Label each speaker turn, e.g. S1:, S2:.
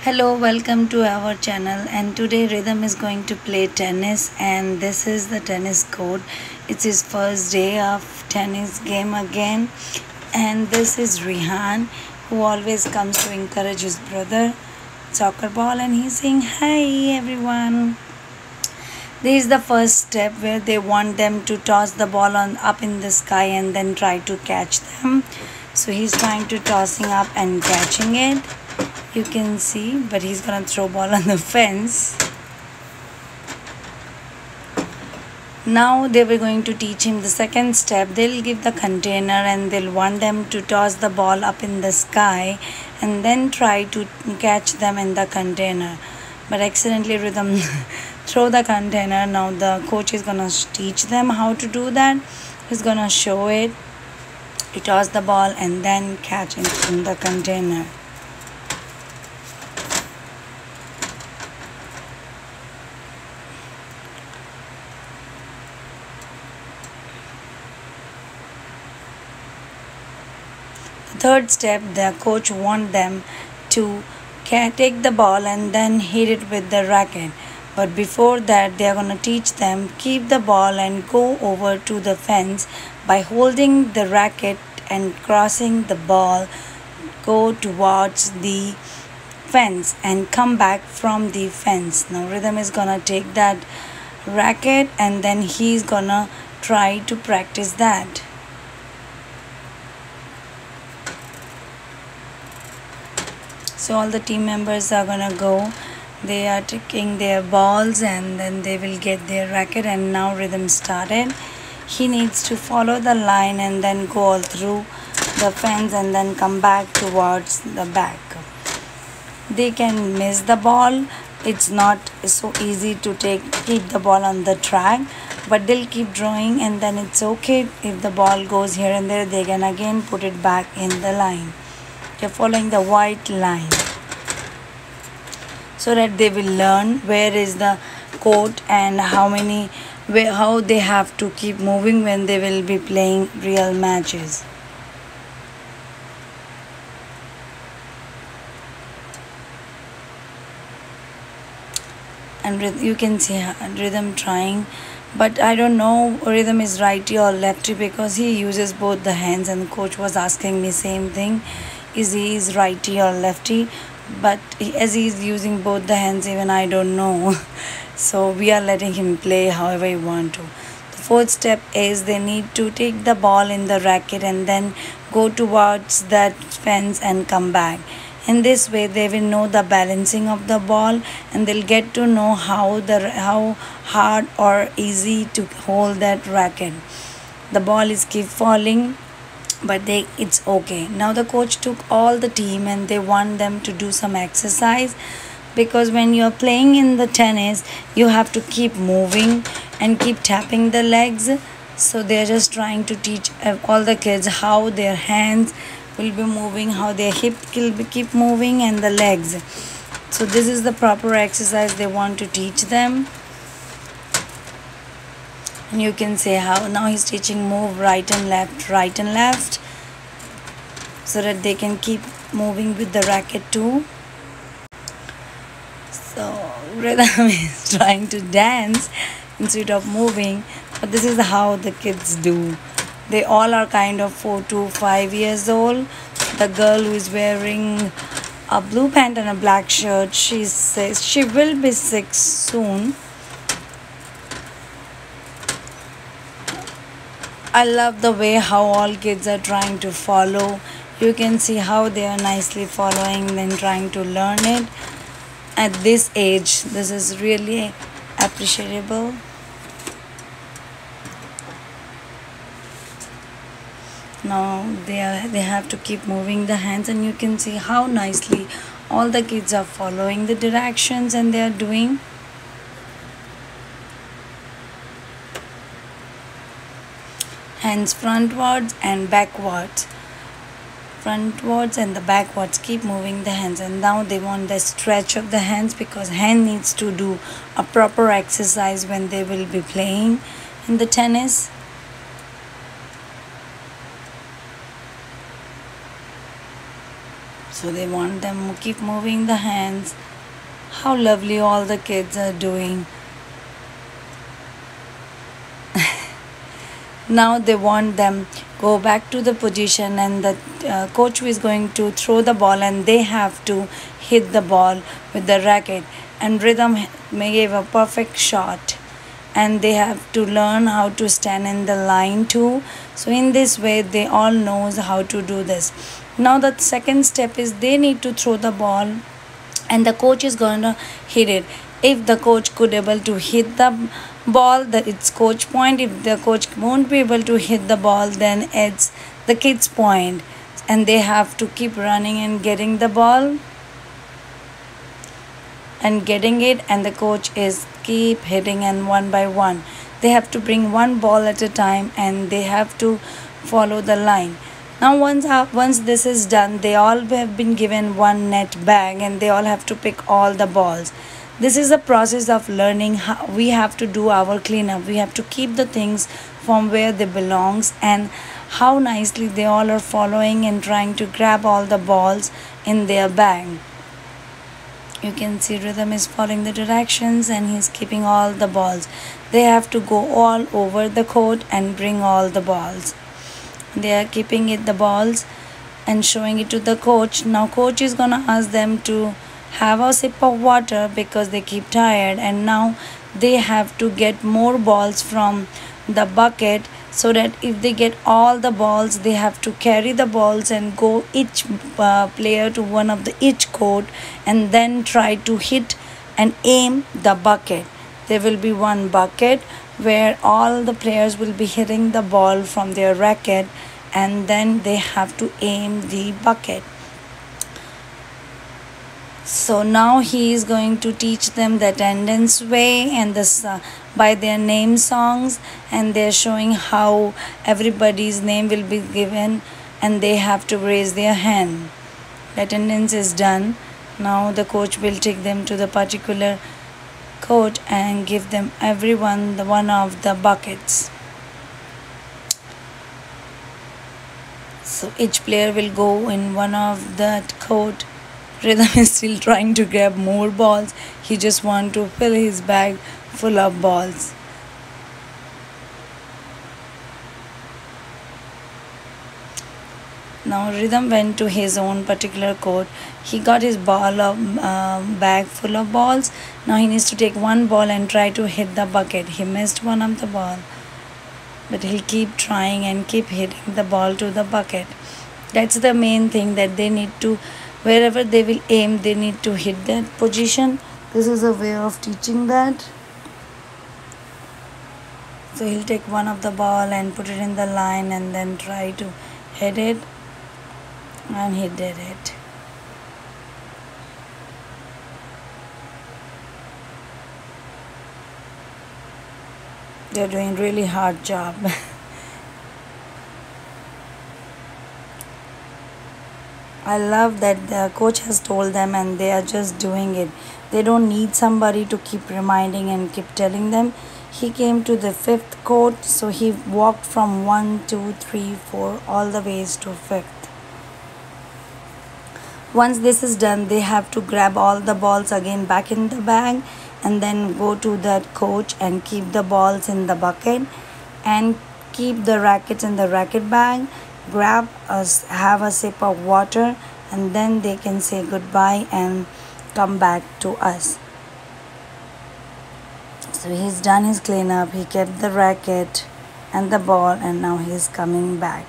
S1: Hello, welcome to our channel, and today Rhythm is going to play tennis, and this is the tennis court. It's his first day of tennis game again, and this is Rihan, who always comes to encourage his brother soccer ball, and he's saying hi everyone. This is the first step where they want them to toss the ball on up in the sky and then try to catch them. So he's trying to tossing up and catching it. You can see, but he's gonna throw ball on the fence. Now they were going to teach him the second step. They'll give the container and they'll want them to toss the ball up in the sky and then try to catch them in the container, but accidentally Rhythm throw the container. Now the coach is gonna teach them how to do that. He's gonna show it. You toss the ball and then catch it in the container. Third step, the coach want them to take the ball and then hit it with the racket, but before that they are going to teach them keep the ball and go over to the fence by holding the racket and crossing the ball, go towards the fence and come back from the fence. Now Rhythm is gonna take that racket and then he's gonna try to practice that. So all the team members are gonna go. They are taking their balls and then they will get their racket, and now Rhythm started. He needs to follow the line and then go all through the fence and then come back towards the back. They can miss the ball. It's not so easy to keep the ball on the track, but they'll keep drawing, and then it's okay if the ball goes here and there. They can again put it back in the line. They're following the white line so that they will learn where is the court and how they have to keep moving when they will be playing real matches. And you can see Rhythm trying, but I don't know Rhythm is righty or lefty because he uses both the hands, and the coach was asking me same thing, is he is righty or lefty, but as he is using both the hands, even I don't know. So we are letting him play however he want to. The fourth step is they need to take the ball in the racket and then go towards that fence and come back. In this way they will know the balancing of the ball, and they'll get to know how hard or easy to hold that racket. The ball is keep falling, but it's okay. Now the coach took all the team and they want them to do some exercise, because when you're playing in the tennis you have to keep moving and keep tapping the legs. So they're just trying to teach all the kids how their hands will be moving, how their hip will keep moving, and the legs. So this is the proper exercise they want to teach them. And you can say how now he's teaching move right and left, so that they can keep moving with the racket too. So Rhythm is trying to dance instead of moving, but this is how the kids do. They all are kind of 4 to 5 years old. The girl who is wearing a blue pant and a black shirt, she says she will be 6 soon. I love the way how all kids are trying to follow. You can see how they are nicely following and trying to learn it. At this age, this is really appreciable. Now they have to keep moving the hands, and you can see how nicely all the kids are following the directions and they are doing. Hands frontwards and backwards, frontwards and the backwards, keep moving the hands. And now they want the stretch of the hands, because hand needs to do a proper exercise when they will be playing in the tennis. So they want them to keep moving the hands. How lovely all the kids are doing. Now they want them go back to the position, and the coach is going to throw the ball and they have to hit the ball with the racket, and Rhythm may give a perfect shot, and they have to learn how to stand in the line too. So in this way they all knows how to do this. Now the second step is they need to throw the ball and the coach is going to hit it. If the coach could able to hit the ball, that it's coach point. If the coach won't be able to hit the ball, then it's the kids point, and they have to keep running and getting the ball and getting it, and the coach is keep hitting, and one by one they have to bring one ball at a time and they have to follow the line. Now once this is done, they all have been given one net bag and they all have to pick all the balls. This is a process of learning how we have to do our cleanup. We have to keep the things from where they belongs, and how nicely they all are following and trying to grab all the balls in their bag. You can see Rhythm is following the directions and he's keeping all the balls. They have to go all over the court and bring all the balls. They are keeping it the balls and showing it to the coach. Now coach is gonna ask them to have a sip of water because they keep tired, and now they have to get more balls from the bucket, so that if they get all the balls, they have to carry the balls and go each player to one of the each court and then try to hit and aim the bucket. There will be one bucket where all the players will be hitting the ball from their racket, and then they have to aim the bucket. So now he is going to teach them the attendance way and this by their name songs, and they're showing how everybody's name will be given and they have to raise their hand. The attendance is done. Now the coach will take them to the particular court and give them everyone the one of the buckets. So each player will go in one of that court. Rhythm is still trying to grab more balls. He just wants to fill his bag full of balls. Now Rhythm went to his own particular court. He got his bag full of balls. Now he needs to take one ball and try to hit the bucket. He missed one of the ball, but he'll keep trying and keep hitting the ball to the bucket. That's the main thing, that they need to, wherever they will aim, they need to hit that position. This is a way of teaching that. So he'll take one of the ball and put it in the line and then try to hit it, and he did it. They're doing really hard job. I love that the coach has told them and they are just doing it. They don't need somebody to keep reminding and keep telling them. He came to the 5th court, so he walked from 1, 2, 3, 4 all the ways to 5th. Once this is done, they have to grab all the balls again back in the bag and then go to that coach and keep the balls in the bucket and keep the rackets in the racket bag. Grab us, have a sip of water, and then they can say goodbye and come back to us. So he's done his cleanup. He kept the racket and the ball, and now he's coming back.